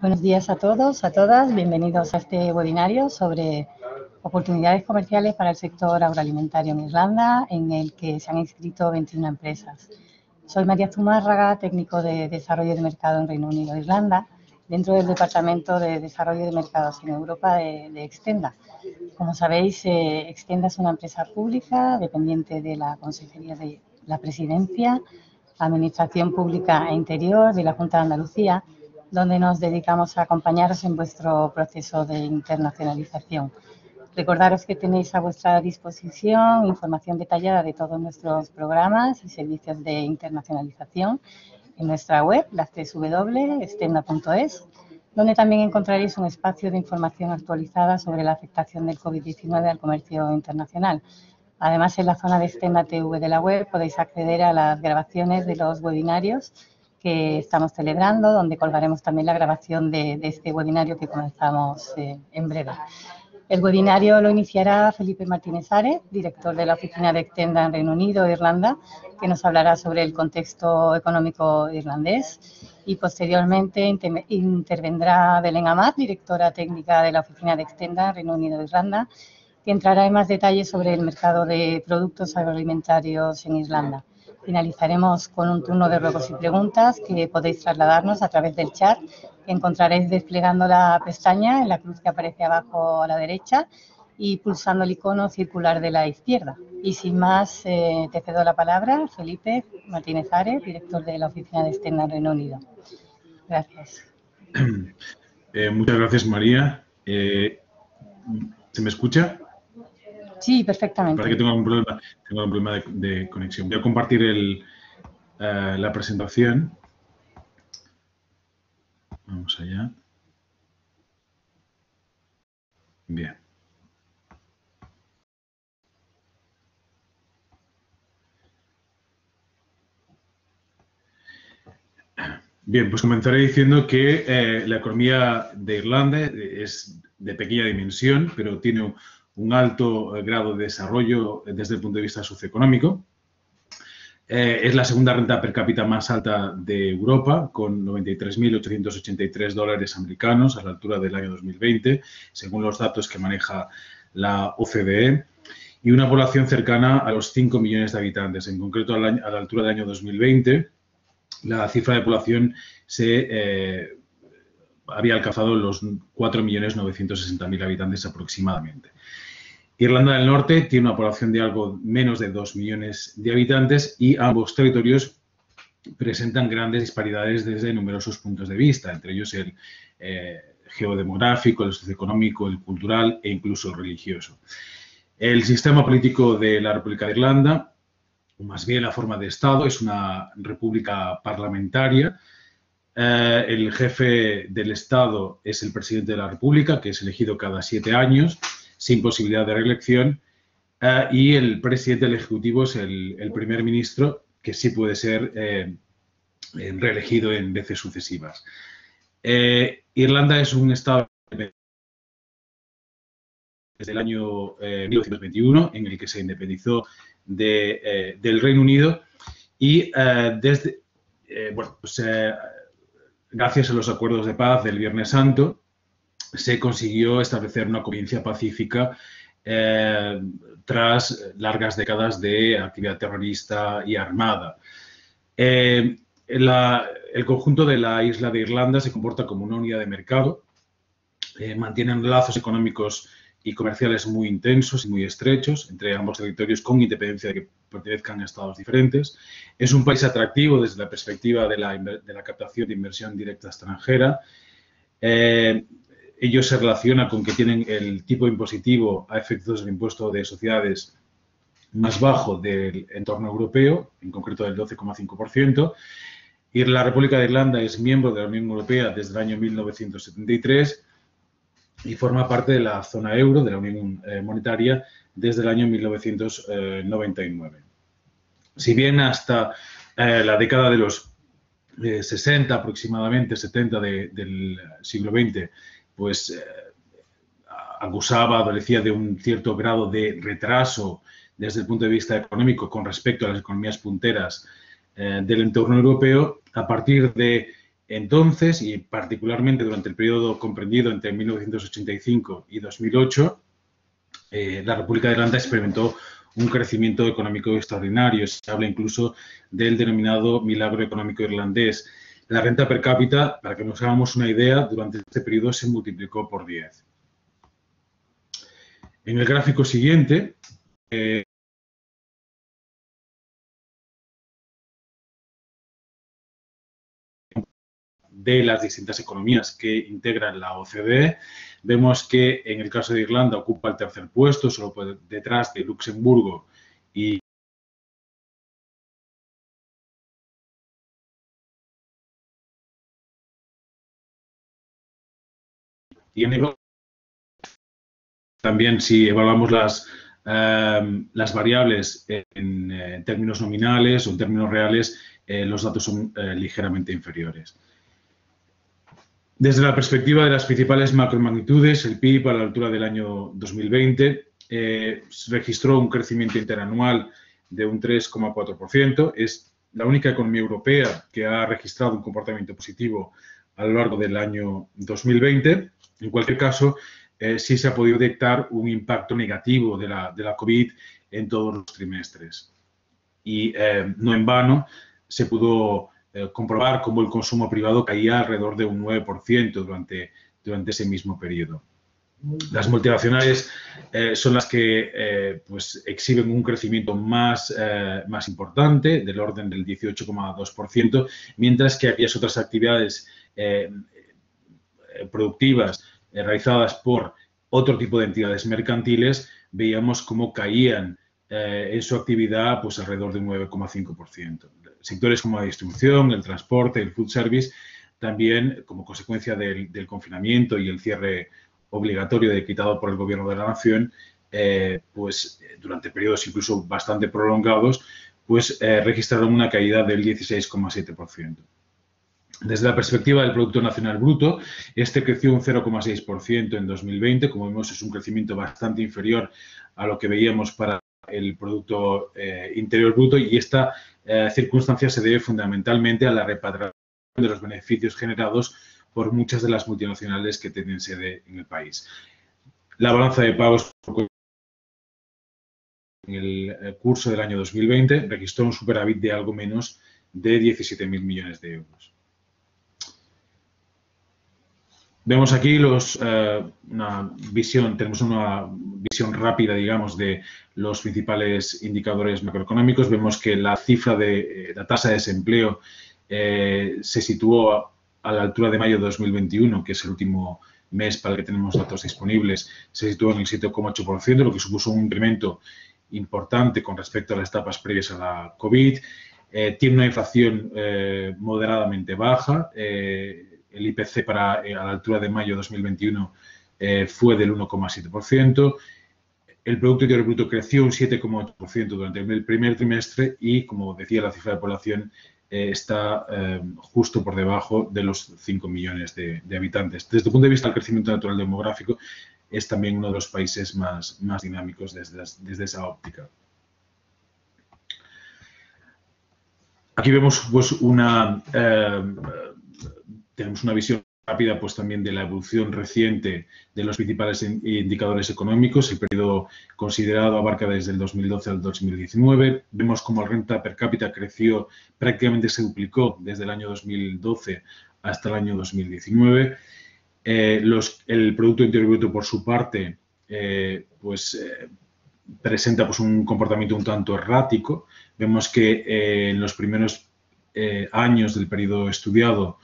Buenos días a todos, a todas. Bienvenidos a este webinario sobre oportunidades comerciales para el sector agroalimentario en Irlanda, en el que se han inscrito 21 empresas. Soy María Zumárraga, técnico de Desarrollo de Mercado en Reino Unido e Irlanda, dentro del Departamento de Desarrollo de Mercados en Europa de Extenda. Como sabéis, Extenda es una empresa pública dependiente de la Consejería de la Presidencia, Administración Pública e Interior de la Junta de Andalucía, donde nos dedicamos a acompañaros en vuestro proceso de internacionalización. Recordaros que tenéis a vuestra disposición información detallada de todos nuestros programas y servicios de internacionalización en nuestra web, la www.extenda.es, donde también encontraréis un espacio de información actualizada sobre la afectación del COVID-19 al comercio internacional. Además, en la zona de Extenda TV de la web podéis acceder a las grabaciones de los webinarios que estamos celebrando, donde colgaremos también la grabación de este webinario que comenzamos en breve. El webinario lo iniciará Felipe Martínez Ares, director de la oficina de Extenda en Reino Unido e Irlanda, que nos hablará sobre el contexto económico irlandés, y posteriormente intervendrá Belén Amat, directora técnica de la oficina de Extenda en Reino Unido e Irlanda, que entrará en más detalles sobre el mercado de productos agroalimentarios en Irlanda. Finalizaremos con un turno de ruegos y preguntas que podéis trasladarnos a través del chat, que encontraréis desplegando la pestaña en la cruz que aparece abajo a la derecha y pulsando el icono circular de la izquierda. Y sin más, te cedo la palabra, Felipe Martínez Ares, director de la oficina de Extenda en Reino Unido. Gracias. Muchas gracias, María. ¿Se me escucha? Sí, perfectamente. Parece que tengo algún problema de conexión. Voy a compartir la presentación. Vamos allá. Bien. Bien, pues comenzaré diciendo que la economía de Irlanda es de pequeña dimensión, pero tiene un alto grado de desarrollo desde el punto de vista socioeconómico. Es la segunda renta per cápita más alta de Europa, con 93.883 dólares americanos a la altura del año 2020, según los datos que maneja la OCDE, y una población cercana a los 5 millones de habitantes. En concreto, a la altura del año 2020, la cifra de población había alcanzado los 4.960.000 habitantes aproximadamente. Irlanda del Norte tiene una población de algo menos de 2 millones de habitantes y ambos territorios presentan grandes disparidades desde numerosos puntos de vista, entre ellos el geodemográfico, el socioeconómico, el cultural e incluso el religioso. El sistema político de la República de Irlanda, o más bien la forma de Estado, es una república parlamentaria. El jefe del Estado es el presidente de la República, que es elegido cada 7 años, sin posibilidad de reelección, y el presidente del Ejecutivo es el primer ministro, que sí puede ser reelegido en veces sucesivas. Irlanda es un Estado desde el año 1921, en el que se independizó del Reino Unido, y gracias a los acuerdos de paz del Viernes Santo, se consiguió establecer una convivencia pacífica tras largas décadas de actividad terrorista y armada. El conjunto de la isla de Irlanda se comporta como una unidad de mercado, mantienen lazos económicos y comerciales muy intensos y muy estrechos entre ambos territorios, con independencia de que pertenezcan a estados diferentes. Es un país atractivo desde la perspectiva de la captación de inversión directa extranjera. Ello se relaciona con que tienen el tipo impositivo a efectos del impuesto de sociedades más bajo del entorno europeo, en concreto del 12,5%. Y la República de Irlanda es miembro de la Unión Europea desde el año 1973 y forma parte de la zona euro, de la Unión Monetaria, desde el año 1999. Si bien hasta la década de los 60, aproximadamente 70 del siglo XX, pues adolecía de un cierto grado de retraso desde el punto de vista económico con respecto a las economías punteras del entorno europeo. A partir de entonces, y particularmente durante el periodo comprendido entre 1985 y 2008, la República de Irlanda experimentó un crecimiento económico extraordinario. Se habla incluso del denominado milagro económico irlandés. La renta per cápita, para que nos hagamos una idea, durante este periodo se multiplicó por 10. En el gráfico siguiente, de las distintas economías que integran la OCDE, vemos que en el caso de Irlanda ocupa el tercer puesto, solo por detrás de Luxemburgo y en Europa. También, si evaluamos las variables en términos nominales o en términos reales, los datos son ligeramente inferiores. Desde la perspectiva de las principales macromagnitudes, el PIB a la altura del año 2020 registró un crecimiento interanual de un 3,4%. Es la única economía europea que ha registrado un comportamiento positivo a lo largo del año 2020. En cualquier caso, sí se ha podido detectar un impacto negativo de la COVID en todos los trimestres. Y no en vano se pudo comprobar cómo el consumo privado caía alrededor de un 9% durante ese mismo periodo. Las multinacionales son las que pues exhiben un crecimiento más importante, del orden del 18,2%, mientras que aquellas otras actividades productivas realizadas por otro tipo de entidades mercantiles, veíamos cómo caían en su actividad pues alrededor de un 9,5%. Sectores como la distribución, el transporte, el food service, también como consecuencia del confinamiento y el cierre obligatorio decretado por el Gobierno de la Nación, pues durante periodos incluso bastante prolongados, pues registraron una caída del 16,7%. Desde la perspectiva del Producto Nacional Bruto, este creció un 0,6% en 2020. Como vemos, es un crecimiento bastante inferior a lo que veíamos para el Producto Interior Bruto, y esta circunstancia se debe fundamentalmente a la repatriación de los beneficios generados por muchas de las multinacionales que tienen sede en el país. La balanza de pagos en el curso del año 2020 registró un superávit de algo menos de 17.000 millones de euros. Vemos aquí tenemos una visión rápida, digamos, de los principales indicadores macroeconómicos. Vemos que la cifra de la tasa de desempleo se situó a la altura de mayo de 2021, que es el último mes para el que tenemos datos disponibles, se situó en el 7,8%, lo que supuso un incremento importante con respecto a las etapas previas a la COVID. Tiene una inflación moderadamente baja. El IPC a la altura de mayo de 2021 fue del 1,7%. El Producto Interior Bruto creció un 7,8% durante el primer trimestre y, como decía, la cifra de población está justo por debajo de los 5 millones de habitantes. Desde el punto de vista del crecimiento natural demográfico, es también uno de los países más dinámicos desde esa óptica. Aquí vemos pues tenemos una visión rápida pues también de la evolución reciente de los principales indicadores económicos. El periodo considerado abarca desde el 2012 al 2019. Vemos cómo la renta per cápita creció, prácticamente se duplicó desde el año 2012 hasta el año 2019. El Producto Interior Bruto, por su parte, presenta pues un comportamiento un tanto errático. Vemos que en los primeros años del periodo estudiado,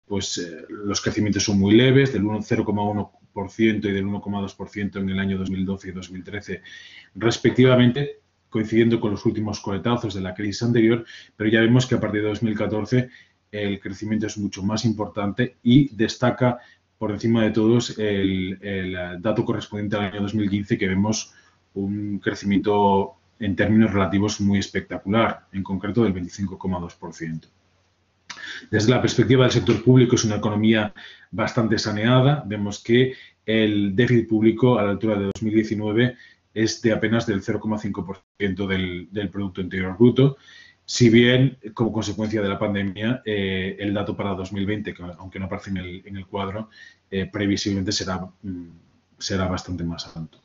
pues los crecimientos son muy leves, del 0,1% y del 1,2% en el año 2012 y 2013 respectivamente, coincidiendo con los últimos coletazos de la crisis anterior, pero ya vemos que a partir de 2014 el crecimiento es mucho más importante y destaca por encima de todos el dato correspondiente al año 2015, que vemos un crecimiento en términos relativos muy espectacular, en concreto del 25,2%. Desde la perspectiva del sector público, es una economía bastante saneada. Vemos que el déficit público a la altura de 2019 es de apenas del 0,5% del Producto Interior Bruto. si bien, como consecuencia de la pandemia, el dato para 2020, que aunque no aparece en el cuadro, previsiblemente será bastante más alto.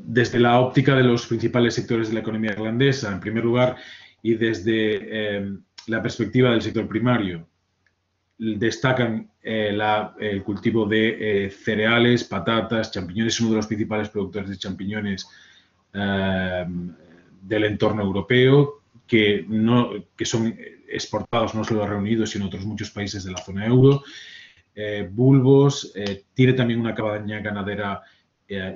Desde la óptica de los principales sectores de la economía irlandesa, en primer lugar, y desde la perspectiva del sector primario, destacan el cultivo de cereales, patatas, champiñones. Es uno de los principales productores de champiñones del entorno europeo, que son exportados no solo a Reino Unido, sino a otros muchos países de la zona euro. Bulbos, tiene también una cabaña ganadera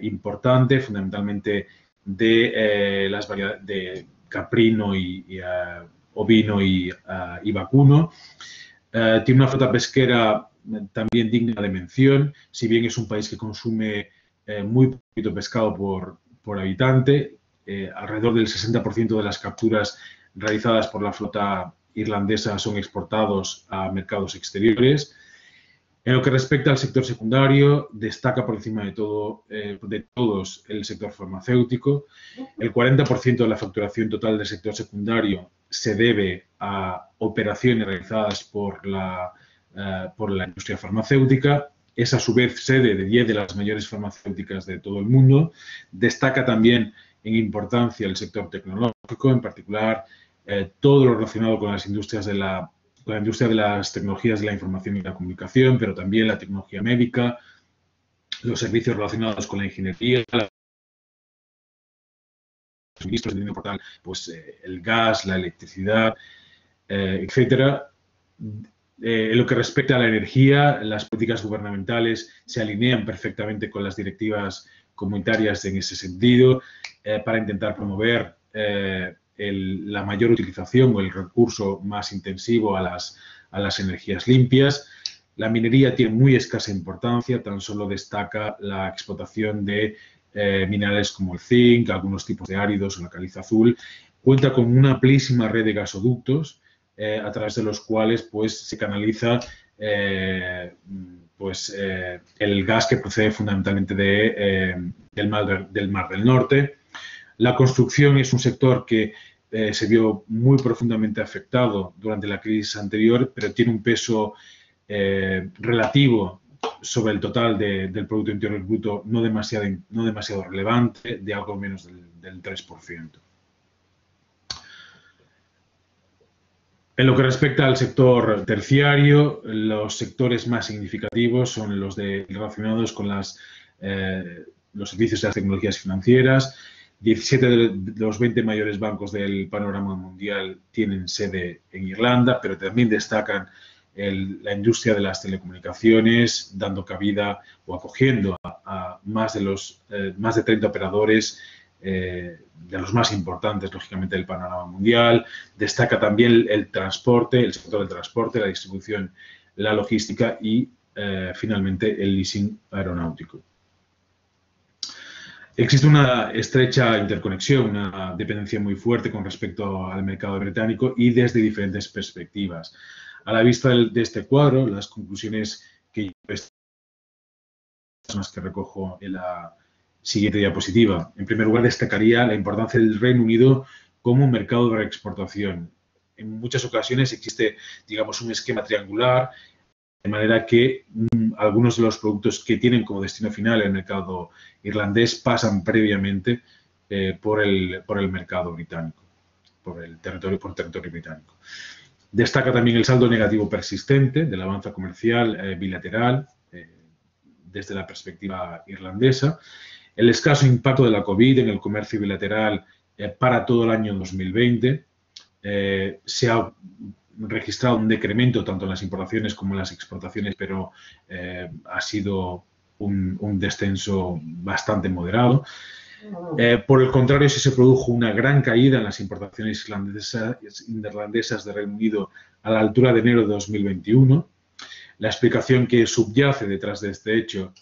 importante, fundamentalmente de las variedades de caprino y ovino y vacuno. Tiene una flota pesquera también digna de mención, si bien es un país que consume muy poquito pescado por habitante. Alrededor del 60% de las capturas realizadas por la flota irlandesa son exportados a mercados exteriores. En lo que respecta al sector secundario, destaca por encima de todos el sector farmacéutico. El 40% de la facturación total del sector secundario se debe a operaciones realizadas por la industria farmacéutica. Es a su vez sede de 10 de las mayores farmacéuticas de todo el mundo. Destaca también en importancia el sector tecnológico, en particular todo lo relacionado con las industrias de la industria de las tecnologías de la información y la comunicación, pero también la tecnología médica, los servicios relacionados con la ingeniería, los suministros de portal, pues el gas, la electricidad, etcétera. En lo que respecta a la energía, las políticas gubernamentales se alinean perfectamente con las directivas comunitarias en ese sentido para intentar promover la mayor utilización o el recurso más intensivo a las energías limpias. La minería tiene muy escasa importancia, tan solo destaca la explotación de minerales como el zinc, algunos tipos de áridos o la caliza azul. Cuenta con una amplísima red de gasoductos a través de los cuales pues, se canaliza el gas que procede fundamentalmente del Mar del Norte. La construcción es un sector que se vio muy profundamente afectado durante la crisis anterior, pero tiene un peso relativo sobre el total del Producto Interior Bruto no demasiado relevante, de algo menos del 3%. En lo que respecta al sector terciario, los sectores más significativos son los relacionados con los servicios de las tecnologías financieras. 17 de los 20 mayores bancos del panorama mundial tienen sede en Irlanda, pero también destacan la industria de las telecomunicaciones, dando cabida o acogiendo a más de 30 operadores de los más importantes, lógicamente, del panorama mundial. Destaca también el transporte, el sector del transporte, la distribución, la logística y, finalmente, el leasing aeronáutico. Existe una estrecha interconexión, una dependencia muy fuerte con respecto al mercado británico y desde diferentes perspectivas. A la vista de este cuadro, las conclusiones que son las que recojo en la siguiente diapositiva. En primer lugar, destacaría la importancia del Reino Unido como mercado de reexportación. En muchas ocasiones existe, digamos, un esquema triangular, de manera que algunos de los productos que tienen como destino final el mercado irlandés pasan previamente por el mercado británico, por territorio británico. Destaca también el saldo negativo persistente de la balanza comercial bilateral desde la perspectiva irlandesa, el escaso impacto de la COVID en el comercio bilateral para todo el año 2020. Se ha registrado un decremento tanto en las importaciones como en las exportaciones, pero ha sido un descenso bastante moderado. Por el contrario, sí se produjo una gran caída en las importaciones irlandesas de Reino Unido a la altura de enero de 2021. La explicación que subyace detrás de este hecho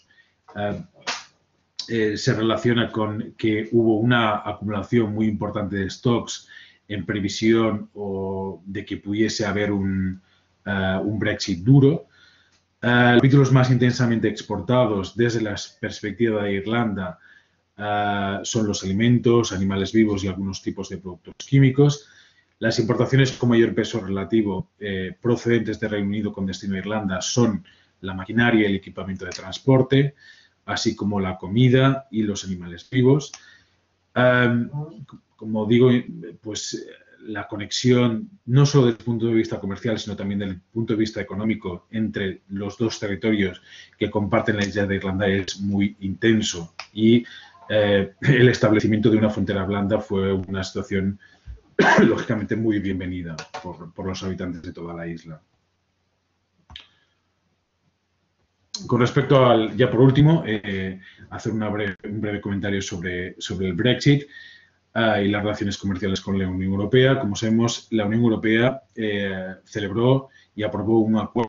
se relaciona con que hubo una acumulación muy importante de stocks en previsión de que pudiese haber un Brexit duro. Los títulos más intensamente exportados desde la perspectiva de Irlanda son los alimentos, animales vivos y algunos tipos de productos químicos. Las importaciones con mayor peso relativo procedentes de Reino Unido con destino a Irlanda son la maquinaria y el equipamiento de transporte, así como la comida y los animales vivos. Como digo, pues la conexión, no solo desde el punto de vista comercial, sino también desde el punto de vista económico entre los dos territorios que comparten la isla de Irlanda es muy intenso y el establecimiento de una frontera blanda fue una situación lógicamente muy bienvenida por los habitantes de toda la isla. Con respecto al, ya por último, hacer un breve comentario sobre el Brexit y las relaciones comerciales con la Unión Europea. Como sabemos, la Unión Europea celebró y aprobó un acuerdo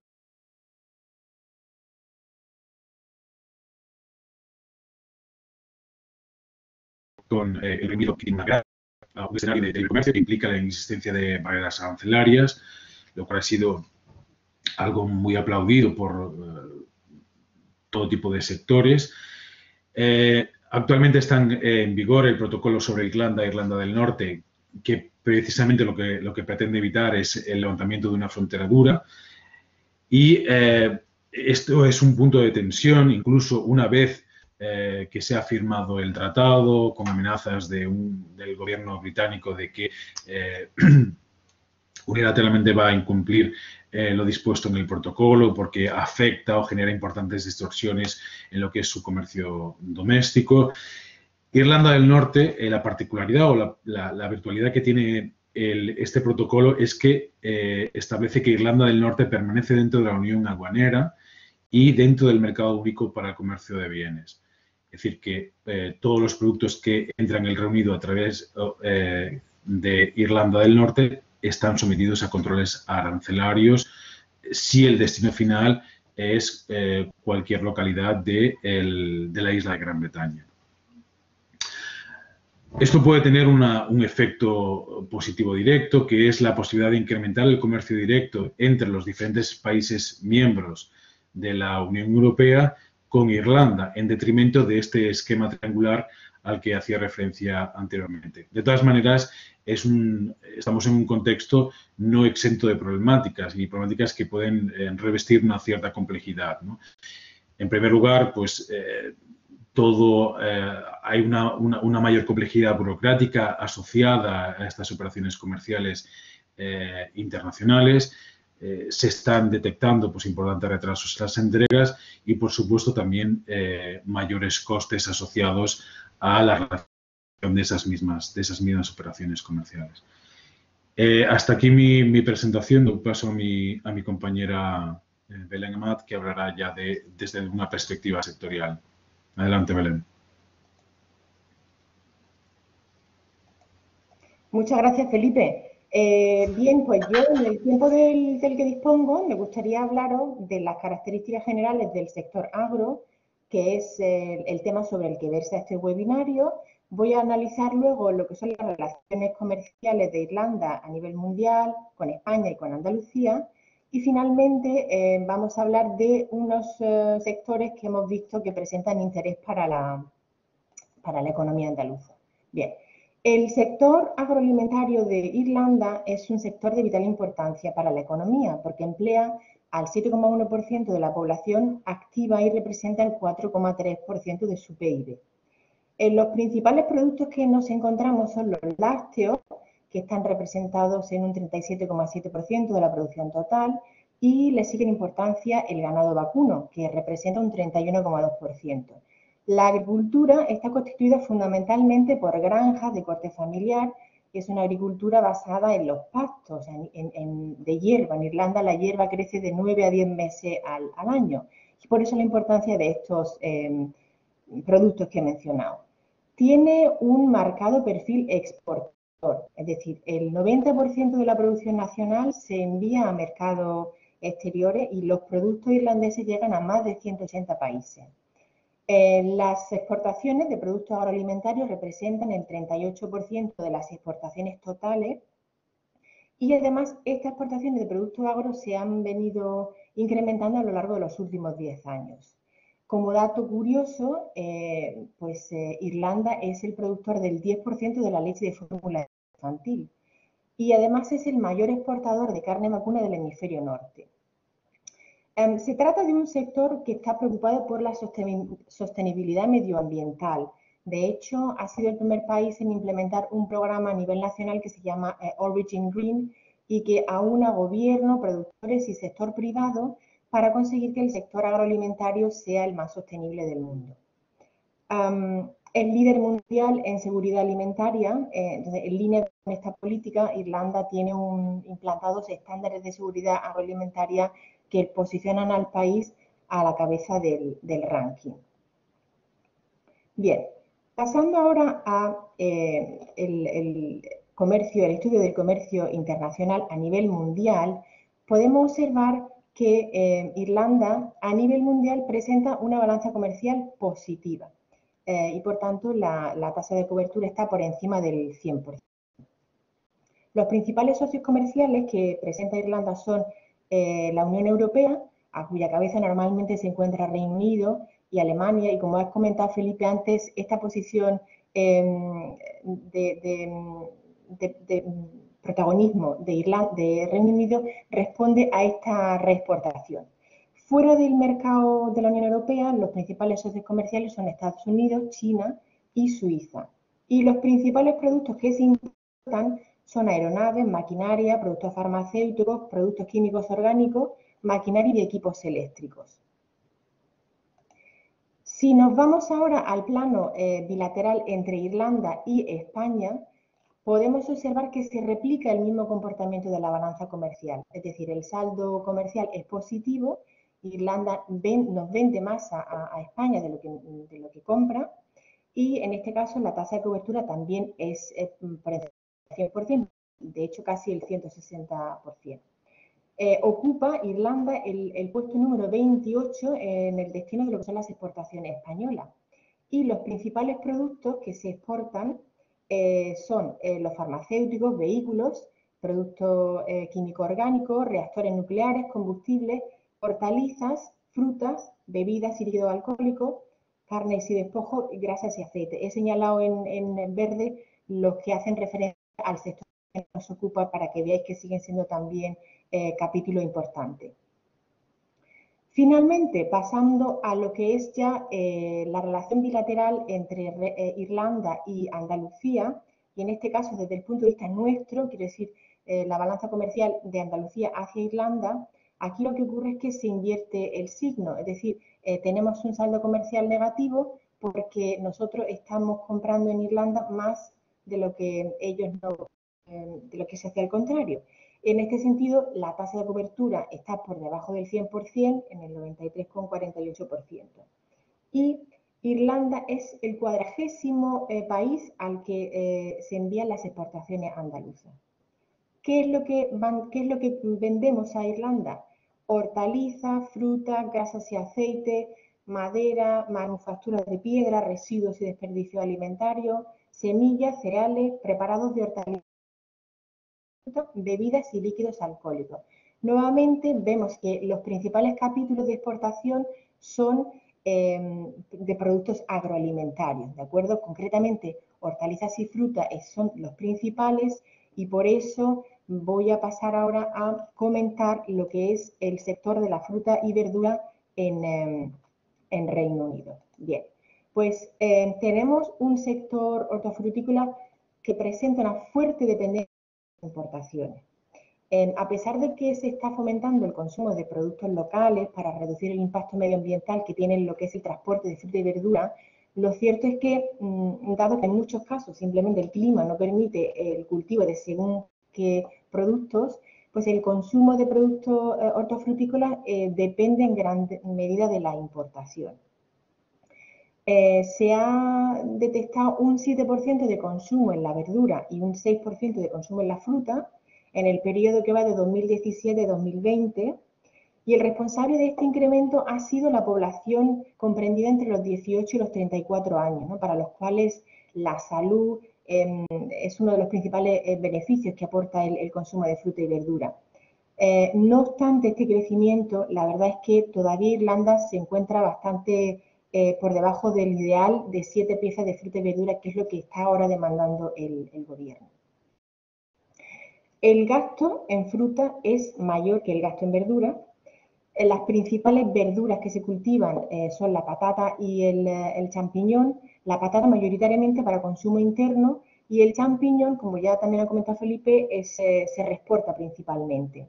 con el Reino Unido que tiene una gran un escenario de comercio que implica la inexistencia de barreras arancelarias, lo cual ha sido algo muy aplaudido por todo tipo de sectores. Actualmente están en vigor el protocolo sobre Irlanda e Irlanda del Norte, que precisamente lo que pretende evitar es el levantamiento de una frontera dura. Y esto es un punto de tensión, incluso una vez que se ha firmado el tratado, con amenazas del gobierno británico de que unilateralmente va a incumplir lo dispuesto en el protocolo porque afecta o genera importantes distorsiones en lo que es su comercio doméstico. Irlanda del Norte, la particularidad o la virtualidad que tiene este protocolo es que establece que Irlanda del Norte permanece dentro de la Unión Aduanera y dentro del mercado único para el comercio de bienes. Es decir, que todos los productos que entran en el Reino Unido a través de Irlanda del Norte están sometidos a controles arancelarios si el destino final es cualquier localidad de la isla de Gran Bretaña. Esto puede tener un efecto positivo directo, que es la posibilidad de incrementar el comercio directo entre los diferentes países miembros de la Unión Europea con Irlanda, en detrimento de este esquema triangular al que hacía referencia anteriormente. De todas maneras, estamos en un contexto no exento de problemáticas y problemáticas que pueden revestir una cierta complejidad, ¿no? En primer lugar, pues hay una mayor complejidad burocrática asociada a estas operaciones comerciales internacionales. Se están detectando pues, importantes retrasos en las entregas y, por supuesto, también mayores costes asociados a la realización de esas mismas operaciones comerciales. Hasta aquí mi presentación. Doy paso a mi compañera Belén Amat, que hablará ya desde una perspectiva sectorial. Adelante, Belén. Muchas gracias, Felipe. Bien, pues yo en el tiempo del que dispongo me gustaría hablaros de las características generales del sector agro, que es el tema sobre el que versa este webinario. Voy a analizar luego lo que son las relaciones comerciales de Irlanda a nivel mundial, con España y con Andalucía. Y finalmente vamos a hablar de unos sectores que hemos visto que presentan interés para la economía andaluza. Bien. El sector agroalimentario de Irlanda es un sector de vital importancia para la economía porque emplea al 7,1% de la población activa y representa el 4,3% de su PIB. Los principales productos que nos encontramos son los lácteos, que están representados en un 37,7% de la producción total, y le sigue en importancia el ganado vacuno, que representa un 31,2%. La agricultura está constituida fundamentalmente por granjas de corte familiar, que es una agricultura basada en los pastos, de hierba. En Irlanda la hierba crece de 9 a 10 meses al año. Y por eso la importancia de estos productos que he mencionado. Tiene un marcado perfil exportador, es decir, el 90% de la producción nacional se envía a mercados exteriores y los productos irlandeses llegan a más de 180 países. Las exportaciones de productos agroalimentarios representan el 38% de las exportaciones totales y además estas exportaciones de productos agro se han venido incrementando a lo largo de los últimos 10 años. Como dato curioso, Irlanda es el productor del 10% de la leche de fórmula infantil y además es el mayor exportador de carne vacuna del hemisferio norte. Se trata de un sector que está preocupado por la sostenibilidad medioambiental. De hecho, ha sido el primer país en implementar un programa a nivel nacional que se llama Origin Green y que aúna gobierno, productores y sector privado para conseguir que el sector agroalimentario sea el más sostenible del mundo. Es líder mundial en seguridad alimentaria, entonces en línea con esta política, Irlanda tiene implantados estándares de seguridad agroalimentaria que posicionan al país a la cabeza del ranking. Bien, pasando ahora a el estudio del comercio internacional a nivel mundial, podemos observar que Irlanda a nivel mundial presenta una balanza comercial positiva y por tanto la tasa de cobertura está por encima del 100%. Los principales socios comerciales que presenta Irlanda son la Unión Europea, a cuya cabeza normalmente se encuentra Reino Unido y Alemania, y como has comentado, Felipe, antes, esta posición de protagonismo de Reino Unido responde a esta reexportación. Fuera del mercado de la Unión Europea, los principales socios comerciales son Estados Unidos, China y Suiza. Y los principales productos que se importan son aeronaves, maquinaria, productos farmacéuticos, productos químicos orgánicos, maquinaria y equipos eléctricos. Si nos vamos ahora al plano bilateral entre Irlanda y España, podemos observar que se replica el mismo comportamiento de la balanza comercial. Es decir, el saldo comercial es positivo, Irlanda nos vende más a España de lo que compra, y en este caso la tasa de cobertura también es por encima del 100%, de hecho casi el 160%. Ocupa Irlanda el puesto número 28 en el destino de lo que son las exportaciones españolas. Y los principales productos que se exportan son los farmacéuticos, vehículos, productos químicos orgánicos, reactores nucleares, combustibles, hortalizas, frutas, bebidas y líquidos alcohólicos, carnes y despojos, grasas y aceite. He señalado en verde los que hacen referencia al sector que nos ocupa para que veáis que siguen siendo también capítulo importante. Finalmente, pasando a lo que es ya la relación bilateral entre Irlanda y Andalucía, y en este caso desde el punto de vista nuestro, quiero decir, la balanza comercial de Andalucía hacia Irlanda, aquí lo que ocurre es que se invierte el signo, es decir, tenemos un saldo comercial negativo porque nosotros estamos comprando en Irlanda más de lo que ellos no, de lo que se hace al contrario. En este sentido, la tasa de cobertura está por debajo del 100%, en el 93,48%. Y Irlanda es el 40º país al que se envían las exportaciones andaluzas. ¿Qué es lo que vendemos a Irlanda? Hortalizas, frutas, grasas y aceite, madera, manufacturas de piedra, residuos y desperdicios alimentarios, semillas, cereales, preparados de hortalizas, bebidas y líquidos alcohólicos. Nuevamente vemos que los principales capítulos de exportación son de productos agroalimentarios, ¿de acuerdo? Concretamente, hortalizas y frutas son los principales y por eso voy a pasar ahora a comentar lo que es el sector de la fruta y verdura en Reino Unido. Bien, pues tenemos un sector hortofrutícola que presenta una fuerte dependencia de importaciones. A pesar de que se está fomentando el consumo de productos locales para reducir el impacto medioambiental que tiene lo que es el transporte de fruta y verdura, lo cierto es que, dado que en muchos casos simplemente el clima no permite el cultivo de según qué productos, pues el consumo de productos hortofrutícolas depende en gran medida de la importación. Se ha detectado un 7% de consumo en la verdura y un 6% de consumo en la fruta en el periodo que va de 2017 a 2020, y el responsable de este incremento ha sido la población comprendida entre los 18 y los 34 años, ¿no? Para los cuales la salud es uno de los principales beneficios que aporta el consumo de fruta y verdura. No obstante este crecimiento, la verdad es que todavía Irlanda se encuentra bastante por debajo del ideal de 7 piezas de fruta y verdura, que es lo que está ahora demandando el gobierno. El gasto en fruta es mayor que el gasto en verdura. Las principales verduras que se cultivan son la patata y el champiñón. La patata mayoritariamente para consumo interno y el champiñón, como ya también ha comentado Felipe, se reexporta principalmente.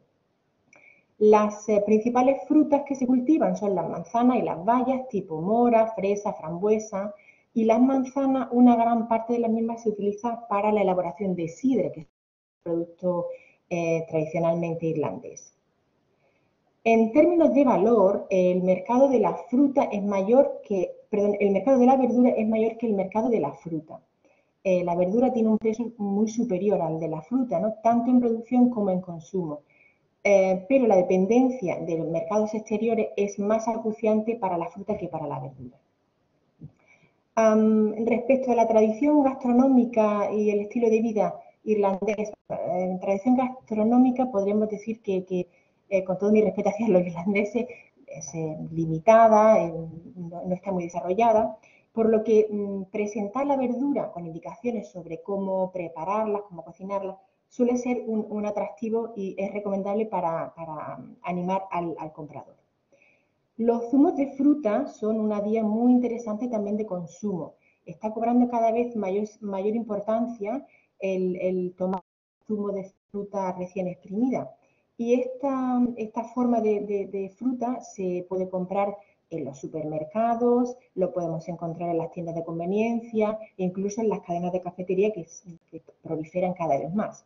Las principales frutas que se cultivan son las manzanas y las bayas, tipo mora, fresa, frambuesa, y las manzanas, una gran parte de las mismas se utiliza para la elaboración de sidre, que es un producto tradicionalmente irlandés. En términos de valor, el mercado de la fruta es mayor que, perdón, el mercado de la verdura es mayor que el mercado de la fruta. La verdura tiene un peso muy superior al de la fruta, ¿no? Tanto en producción como en consumo. Pero la dependencia de los mercados exteriores es más acuciante para la fruta que para la verdura. Respecto a la tradición gastronómica y el estilo de vida irlandés, en tradición gastronómica podríamos decir que con todo mi respeto hacia los irlandeses, es limitada, no está muy desarrollada, por lo que presentar la verdura con indicaciones sobre cómo prepararla, cómo cocinarla, suele ser un atractivo y es recomendable para animar al comprador. Los zumos de fruta son una vía muy interesante también de consumo. Está cobrando cada vez mayor importancia el tomar zumo de fruta recién exprimida. Y esta forma de fruta se puede comprar en los supermercados, lo podemos encontrar en las tiendas de conveniencia e incluso en las cadenas de cafetería que proliferan cada vez más.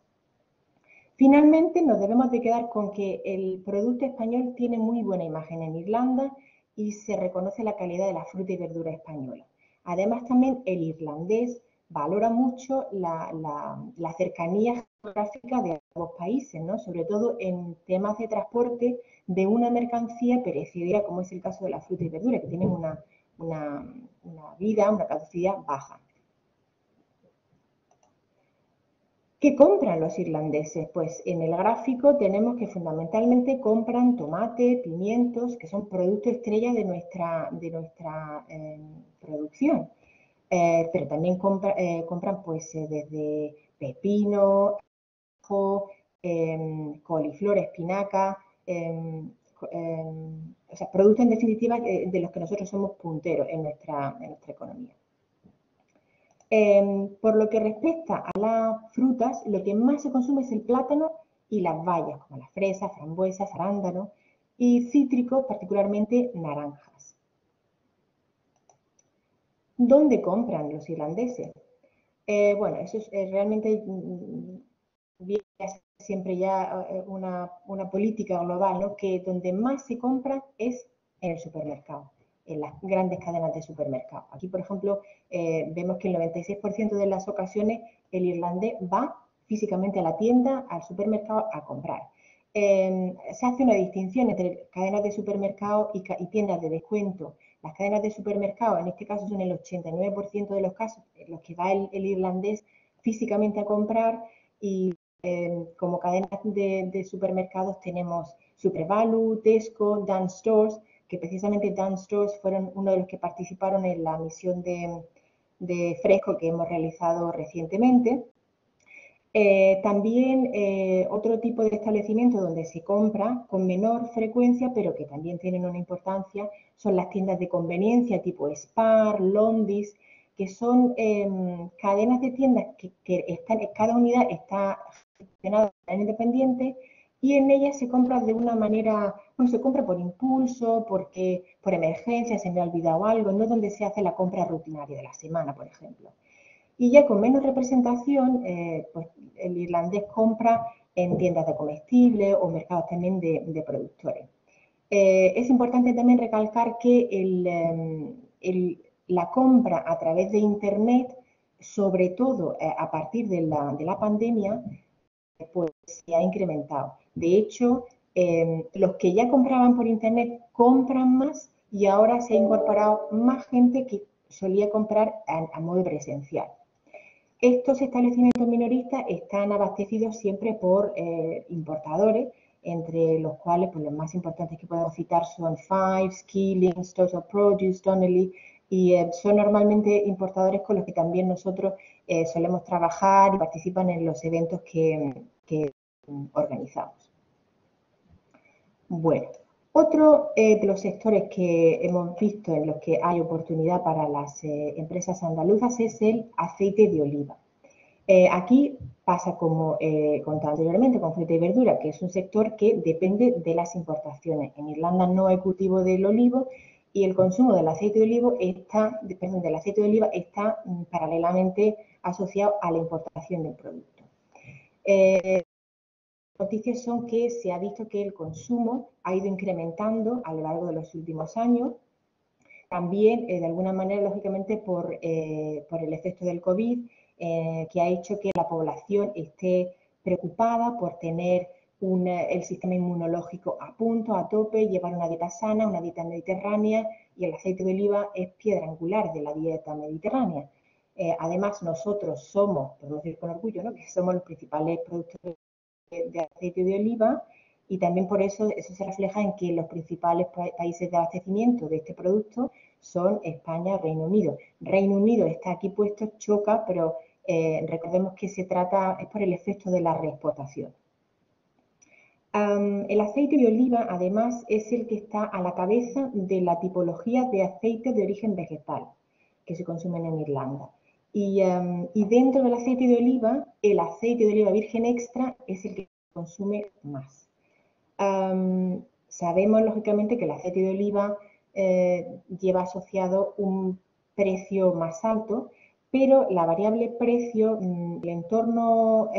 Finalmente, nos debemos de quedar con que el producto español tiene muy buena imagen en Irlanda y se reconoce la calidad de la fruta y verdura española. Además, también el irlandés valora mucho la cercanía geográfica de ambos países, ¿no? Sobre todo en temas de transporte de una mercancía perecedera, como es el caso de la fruta y verdura, que tienen una caducidad baja. ¿Qué compran los irlandeses? Pues en el gráfico tenemos que fundamentalmente compran tomate, pimientos, que son productos estrella de nuestra producción. Pero también compran pues desde pepino, ajo, coliflor, espinaca, o sea, productos en definitiva de los que nosotros somos punteros en nuestra economía. Por lo que respecta a las frutas, lo que más se consume es el plátano y las bayas, como las fresas, frambuesas, arándanos y cítricos, particularmente naranjas. ¿Dónde compran los irlandeses? Bueno, eso es realmente siempre ya una política global, ¿no? Que donde más se compra es en el supermercado, en las grandes cadenas de supermercados. Aquí, por ejemplo, vemos que el 96% de las ocasiones el irlandés va físicamente a la tienda, al supermercado, a comprar. Se hace una distinción entre cadenas de supermercado y tiendas de descuento. Las cadenas de supermercado, en este caso, son el 89% de los casos en los que va el irlandés físicamente a comprar y como cadenas de supermercados tenemos SuperValu, Tesco, Dan Stores, que precisamente Dan Stores fueron uno de los que participaron en la misión de Fresco que hemos realizado recientemente. También otro tipo de establecimiento donde se compra con menor frecuencia, pero que también tienen una importancia, son las tiendas de conveniencia tipo Spar, Londis, que son cadenas de tiendas que cada unidad está gestionada de manera independiente y en ellas se compra de una manera, bueno, se compra por impulso, porque por emergencia se me ha olvidado algo, no donde se hace la compra rutinaria de la semana, por ejemplo. Y ya con menos representación, pues el irlandés compra en tiendas de comestibles o mercados también de productores. Es importante también recalcar que la compra a través de Internet, sobre todo a partir de la pandemia, pues se ha incrementado. De hecho, los que ya compraban por Internet compran más y ahora se ha incorporado más gente que solía comprar a modo presencial. Estos establecimientos minoristas están abastecidos siempre por importadores, entre los cuales pues, los más importantes que podemos citar son Fives, Keelings, Total Produce, Donnelly, y son normalmente importadores con los que también nosotros solemos trabajar y participan en los eventos que organizamos. Bueno, otro de los sectores que hemos visto en los que hay oportunidad para las empresas andaluzas es el aceite de oliva. Aquí pasa como contaba anteriormente con fruta y verdura, que es un sector que depende de las importaciones. En Irlanda no hay cultivo del olivo y el consumo del aceite de oliva está paralelamente asociado a la importación del producto. Las noticias son que se ha visto que el consumo ha ido incrementando a lo largo de los últimos años. También, de alguna manera, lógicamente, por el efecto del COVID, que ha hecho que la población esté preocupada por tener el sistema inmunológico a punto, a tope, llevar una dieta sana, una dieta mediterránea, y el aceite de oliva es piedra angular de la dieta mediterránea. Además, nosotros somos, podemos decir con orgullo, ¿no?, que somos los principales productores de aceite de oliva, y también por eso se refleja en que los principales países de abastecimiento de este producto son España, Reino Unido. Reino Unido está aquí puesto, choca, pero recordemos que es por el efecto de la reexportación. El aceite de oliva, además, es el que está a la cabeza de la tipología de aceites de origen vegetal que se consumen en Irlanda. Y dentro del aceite de oliva, el aceite de oliva virgen extra es el que se consume más. Sabemos, lógicamente, que el aceite de oliva lleva asociado un precio más alto, pero la variable precio, el entorno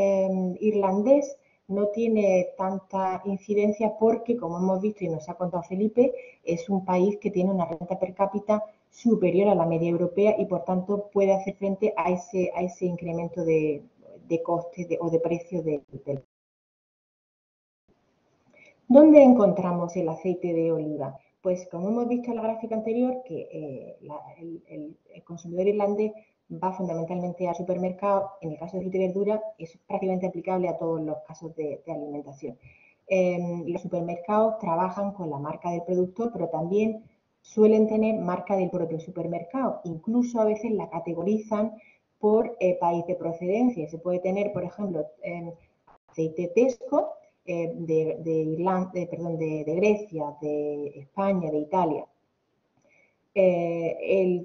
irlandés no tiene tanta incidencia porque, como hemos visto y nos ha contado Felipe, es un país que tiene una renta per cápita superior a la media europea y, por tanto, puede hacer frente a ese incremento de costes o de precio del. ¿Dónde encontramos el aceite de oliva? Pues, como hemos visto en la gráfica anterior, que el consumidor irlandés va fundamentalmente al supermercado. En el caso de fruta y verdura es prácticamente aplicable a todos los casos de alimentación. Los supermercados trabajan con la marca del productor, pero también suelen tener marca del propio supermercado. Incluso a veces la categorizan por país de procedencia. Se puede tener, por ejemplo, aceite Tesco de Grecia, de España, de Italia.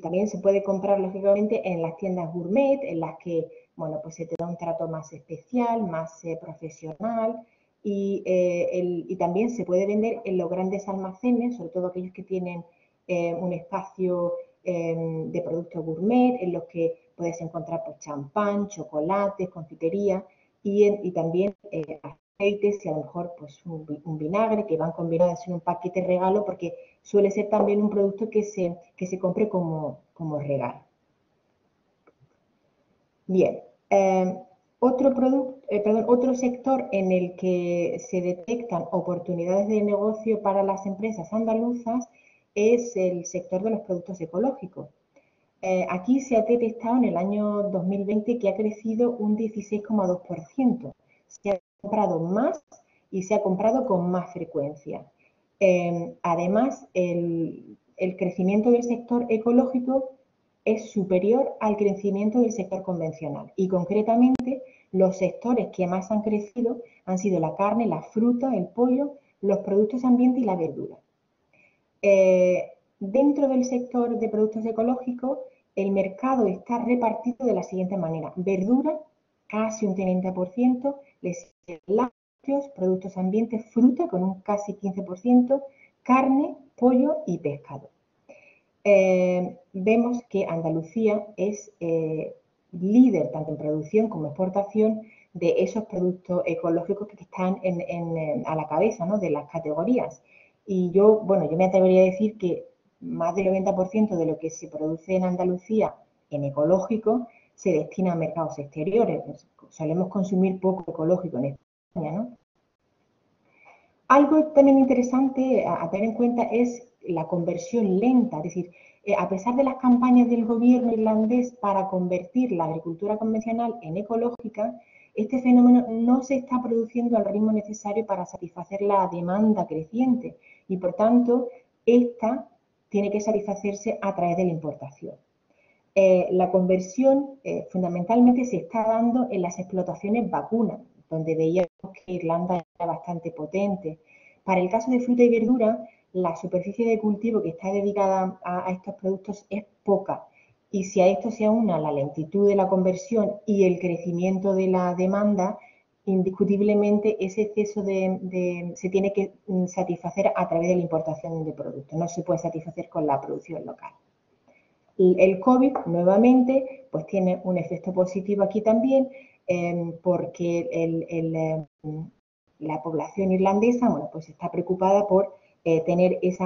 También se puede comprar, lógicamente, en las tiendas gourmet, en las que, bueno, pues se te da un trato más especial, más profesional, y también se puede vender en los grandes almacenes, sobre todo aquellos que tienen un espacio de productos gourmet, en los que puedes encontrar pues, champán, chocolates, confitería, y también aceites y a lo mejor pues, un vinagre que van combinados en un paquete regalo, porque suele ser también un producto que se compre como regalo. Bien, otro sector en el que se detectan oportunidades de negocio para las empresas andaluzas es el sector de los productos ecológicos. Aquí se ha detectado en el año 2020 que ha crecido un 16,2%. Se ha comprado más y se ha comprado con más frecuencia. Además, el crecimiento del sector ecológico es superior al crecimiento del sector convencional, y concretamente los sectores que más han crecido han sido la carne, la fruta, el pollo, los productos ambiente y la verdura. Dentro del sector de productos ecológicos, el mercado está repartido de la siguiente manera: verdura, casi un 30%, lácteos, productos ambientes, fruta con un casi 15%, carne, pollo y pescado. Vemos que Andalucía es líder tanto en producción como exportación de esos productos ecológicos que están a la cabeza, ¿no?, de las categorías. Y yo me atrevería a decir que más del 90% de lo que se produce en Andalucía en ecológico se destina a mercados exteriores. Solemos consumir poco ecológico en España, ¿no? Algo también interesante a tener en cuenta es la conversión lenta, es decir, a pesar de las campañas del gobierno irlandés para convertir la agricultura convencional en ecológica, este fenómeno no se está produciendo al ritmo necesario para satisfacer la demanda creciente y, por tanto, esta tiene que satisfacerse a través de la importación. La conversión fundamentalmente se está dando en las explotaciones vacunas, donde veíamos que Irlanda era bastante potente. Para el caso de fruta y verdura, la superficie de cultivo que está dedicada a estos productos es poca. Y si a esto se aúna la lentitud de la conversión y el crecimiento de la demanda, indiscutiblemente ese exceso se tiene que satisfacer a través de la importación de productos. No se puede satisfacer con la producción local. El COVID, nuevamente, pues tiene un efecto positivo aquí también, porque la población irlandesa, bueno, pues está preocupada por tener pues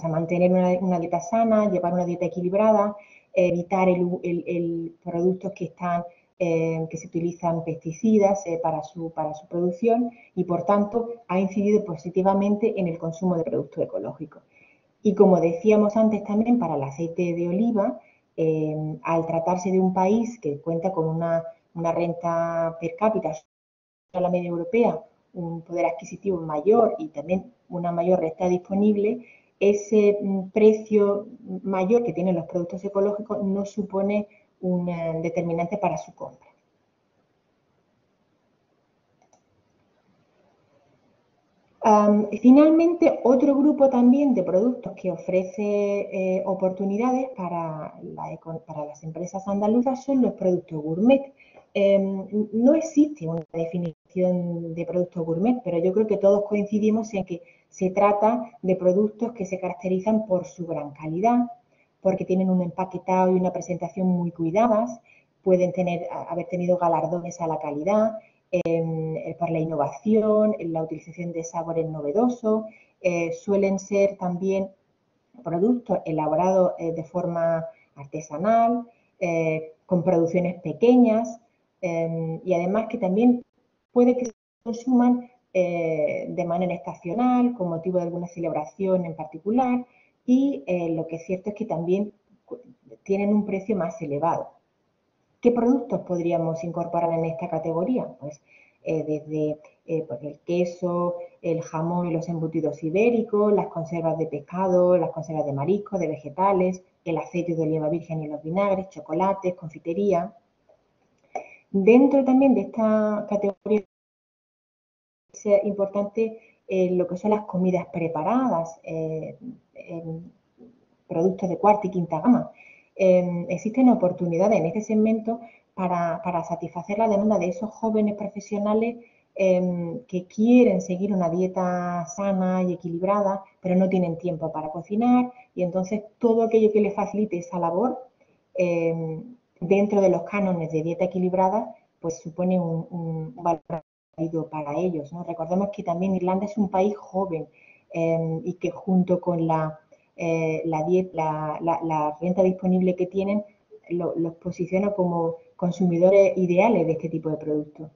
a mantener una dieta sana, llevar una dieta equilibrada, evitar productos que se utilizan pesticidas para su producción y, por tanto, ha incidido positivamente en el consumo de productos ecológicos. Y como decíamos antes también, para el aceite de oliva, al tratarse de un país que cuenta con una renta per cápita a la media europea, un poder adquisitivo mayor y también una mayor renta disponible, ese precio mayor que tienen los productos ecológicos no supone un determinante para su compra. Finalmente, otro grupo también de productos que ofrece oportunidades para las empresas andaluzas son los productos gourmet. No existe una definición de producto gourmet, pero yo creo que todos coincidimos en que se trata de productos que se caracterizan por su gran calidad, porque tienen un empaquetado y una presentación muy cuidadas, pueden haber tenido galardones a la calidad, por la innovación, en la utilización de sabores novedosos, suelen ser también productos elaborados de forma artesanal, con producciones pequeñas y además que también puede que se consuman de manera estacional, con motivo de alguna celebración en particular y lo que es cierto es que también tienen un precio más elevado. ¿Qué productos podríamos incorporar en esta categoría? Pues desde pues el queso, el jamón y los embutidos ibéricos, las conservas de pescado, las conservas de marisco, de vegetales, el aceite de oliva virgen y los vinagres, chocolates, confitería. Dentro también de esta categoría es importante lo que son las comidas preparadas, productos de cuarta y quinta gama. Existen oportunidades en este segmento para satisfacer la demanda de esos jóvenes profesionales que quieren seguir una dieta sana y equilibrada, pero no tienen tiempo para cocinar y entonces todo aquello que les facilite esa labor dentro de los cánones de dieta equilibrada, pues supone un valor añadido para ellos, ¿no? Recordemos que también Irlanda es un país joven y que junto con la renta disponible que tienen los posiciona como consumidores ideales de este tipo de productos.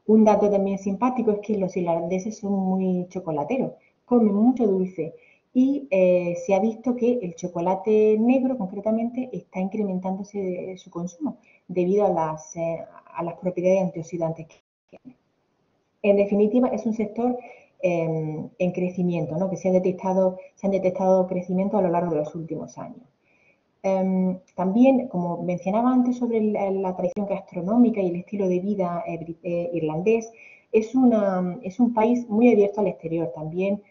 Un dato también simpático es que los irlandeses son muy chocolateros, comen mucho dulce y se ha visto que el chocolate negro concretamente está incrementándose su consumo debido a las propiedades antioxidantes que tiene. En definitiva, es un sector en crecimiento, ¿no? Que se han detectado crecimiento a lo largo de los últimos años. También, como mencionaba antes sobre la tradición gastronómica y el estilo de vida irlandés, es un país muy abierto al exterior, también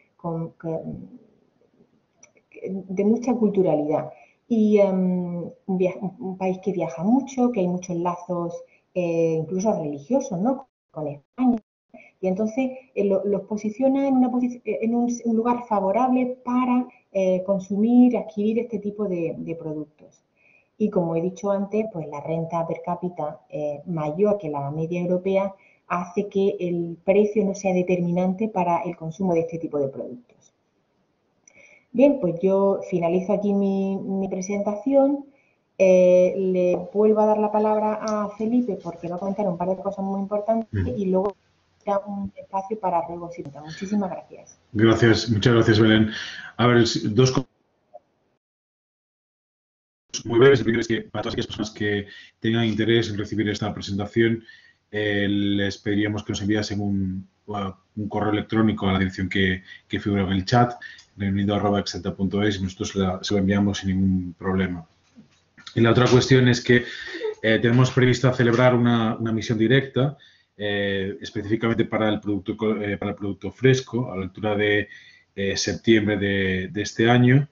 de mucha culturalidad. Y un país que viaja mucho, que hay muchos lazos incluso religiosos, ¿no? Con España. Y entonces los posiciona en un lugar favorable para consumir, adquirir este tipo de productos. Y como he dicho antes, pues la renta per cápita mayor que la media europea hace que el precio no sea determinante para el consumo de este tipo de productos. Bien, pues yo finalizo aquí mi presentación. Le vuelvo a dar la palabra a Felipe porque va a comentar un par de cosas muy importantes y luego un espacio para ruegos y preguntas. Muchísimas gracias. Gracias, muchas gracias, Belén. A ver, dos muy breves. El primero es que para todas aquellas personas que tengan interés en recibir esta presentación, les pediríamos que nos enviasen un correo electrónico a la dirección que figura en el chat, reunido@exenta.es, y nosotros se lo enviamos sin ningún problema. Y la otra cuestión es que tenemos prevista celebrar una misión directa, específicamente para el producto fresco, a la altura de septiembre de este año.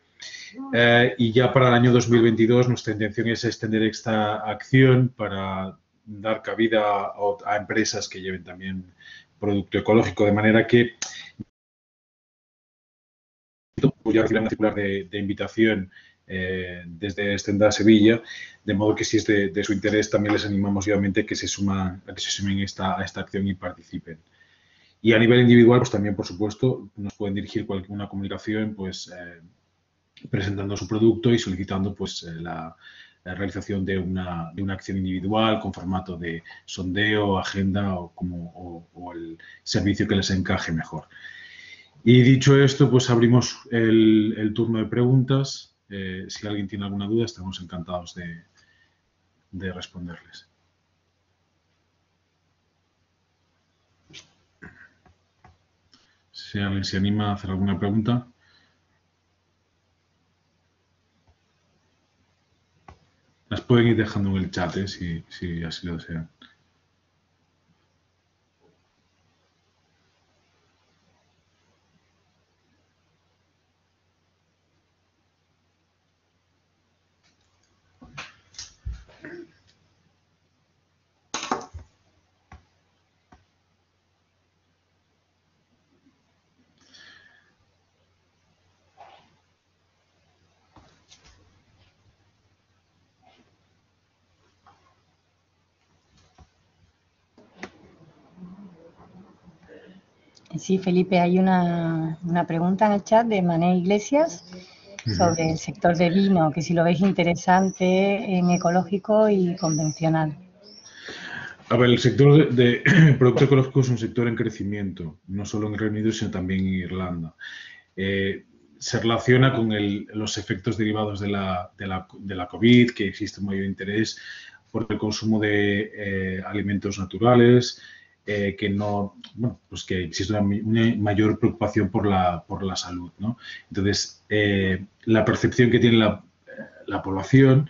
Y ya para el año 2022 nuestra intención es extender esta acción para dar cabida a empresas que lleven también producto ecológico, de manera que ya recibirán una circular de invitación desde Extenda Sevilla, de modo que si es de su interés también les animamos obviamente a que se sumen a esta acción y participen. Y a nivel individual, pues también, por supuesto, nos pueden dirigir una comunicación pues presentando su producto y solicitando pues la realización de una acción individual con formato de sondeo, agenda o el servicio que les encaje mejor. Y dicho esto, pues abrimos el turno de preguntas. Si alguien tiene alguna duda, estamos encantados de responderles. Si alguien se anima a hacer alguna pregunta. Las pueden ir dejando en el chat, si así lo desean. Sí, Felipe, hay una pregunta en el chat de Mané Iglesias sobre el sector de vino, que si lo veis interesante en ecológico y convencional. A ver, el sector de producto ecológico es un sector en crecimiento, no solo en Reino Unido, sino también en Irlanda. Se relaciona con los efectos derivados de la COVID, que existe un mayor interés por el consumo de alimentos naturales, que existe una mayor preocupación por la salud, ¿no? Entonces, la percepción que tiene la población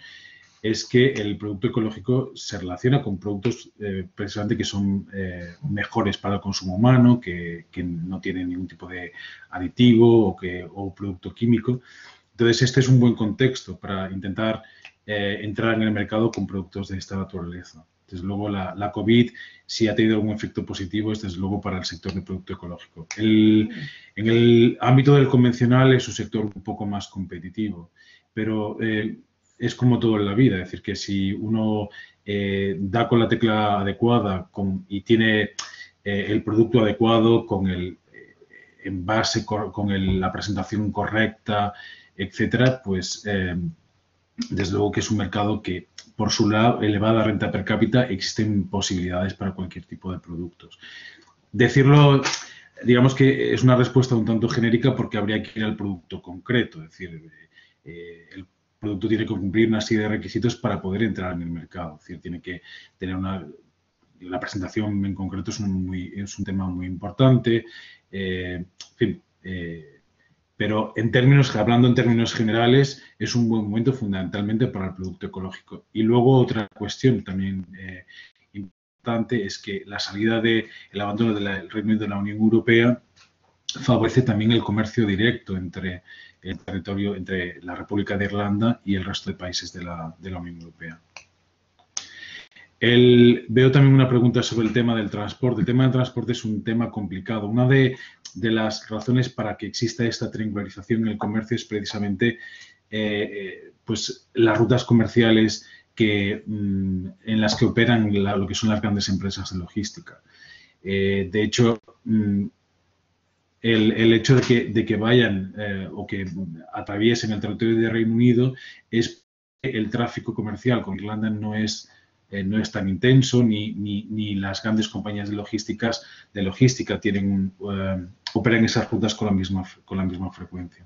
es que el producto ecológico se relaciona con productos precisamente que son mejores para el consumo humano, que no tienen ningún tipo de aditivo o producto químico. Entonces, este es un buen contexto para intentar entrar en el mercado con productos de esta naturaleza. Desde luego, la COVID sí ha tenido algún efecto positivo, desde luego, para el sector de producto ecológico. En el ámbito del convencional es un sector un poco más competitivo, pero es como todo en la vida, es decir, que si uno da con la tecla adecuada y tiene el producto adecuado, con el envase, con la presentación correcta, etcétera, pues desde luego que es un mercado que, por su elevada renta per cápita, existen posibilidades para cualquier tipo de productos. Decirlo, digamos que es una respuesta un tanto genérica porque habría que ir al producto concreto, es decir, el producto tiene que cumplir una serie de requisitos para poder entrar en el mercado, es decir, tiene que tener la presentación en concreto es un tema muy importante, en fin, pero hablando en términos generales, es un buen momento fundamentalmente para el producto ecológico. Y luego otra cuestión también importante es que la salida del abandono del Reino Unido de la Unión Europea favorece también el comercio directo entre el territorio, entre la República de Irlanda y el resto de países de la Unión Europea. Veo también una pregunta sobre el tema del transporte. El tema del transporte es un tema complicado. Una de las razones para que exista esta triangularización en el comercio es precisamente pues, las rutas comerciales en las que operan lo que son las grandes empresas de logística. De hecho, el hecho de que vayan o que atraviesen el territorio de Reino Unido es el tráfico comercial con Irlanda no es tan intenso, ni las grandes compañías de logística operan esas rutas con la misma frecuencia.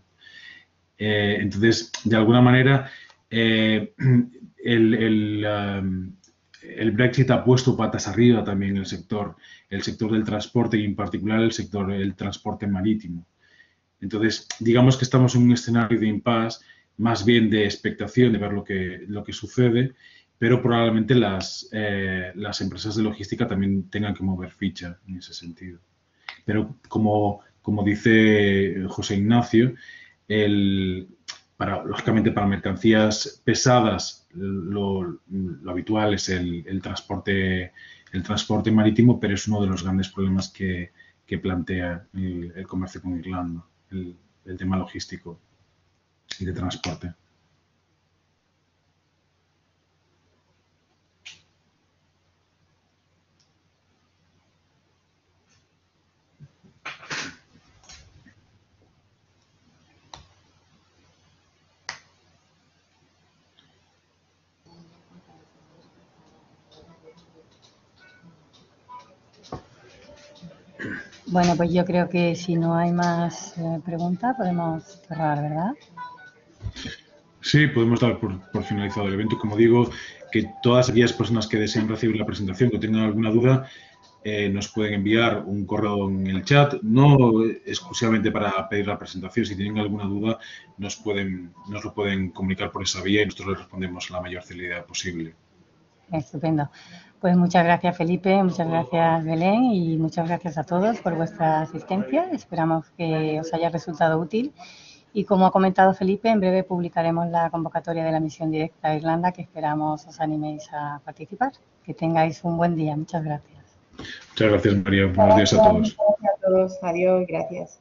Entonces, de alguna manera, El Brexit ha puesto patas arriba también el sector del transporte y en particular el transporte marítimo. Entonces, digamos que estamos en un escenario de impasse, más bien de expectación de ver lo que sucede, pero probablemente las empresas de logística también tengan que mover ficha en ese sentido. Pero como dice José Ignacio, lógicamente para mercancías pesadas lo habitual es el transporte marítimo, pero es uno de los grandes problemas que plantea el comercio con Irlanda, el tema logístico y de transporte. Bueno, pues yo creo que si no hay más preguntas podemos cerrar, ¿verdad? Sí, podemos dar por finalizado el evento. Como digo, que todas aquellas personas que deseen recibir la presentación, que tengan alguna duda, nos pueden enviar un correo en el chat, no exclusivamente para pedir la presentación. Si tienen alguna duda, nos lo pueden comunicar por esa vía y nosotros les respondemos a la mayor celeridad posible. Estupendo. Pues muchas gracias, Felipe, muchas gracias, Belén, y muchas gracias a todos por vuestra asistencia. Esperamos que os haya resultado útil. Y como ha comentado Felipe, en breve publicaremos la convocatoria de la misión directa a Irlanda, que esperamos os animéis a participar. Que tengáis un buen día. Muchas gracias. Muchas gracias, María. Buenos días a todos. Gracias a todos. Adiós. Gracias.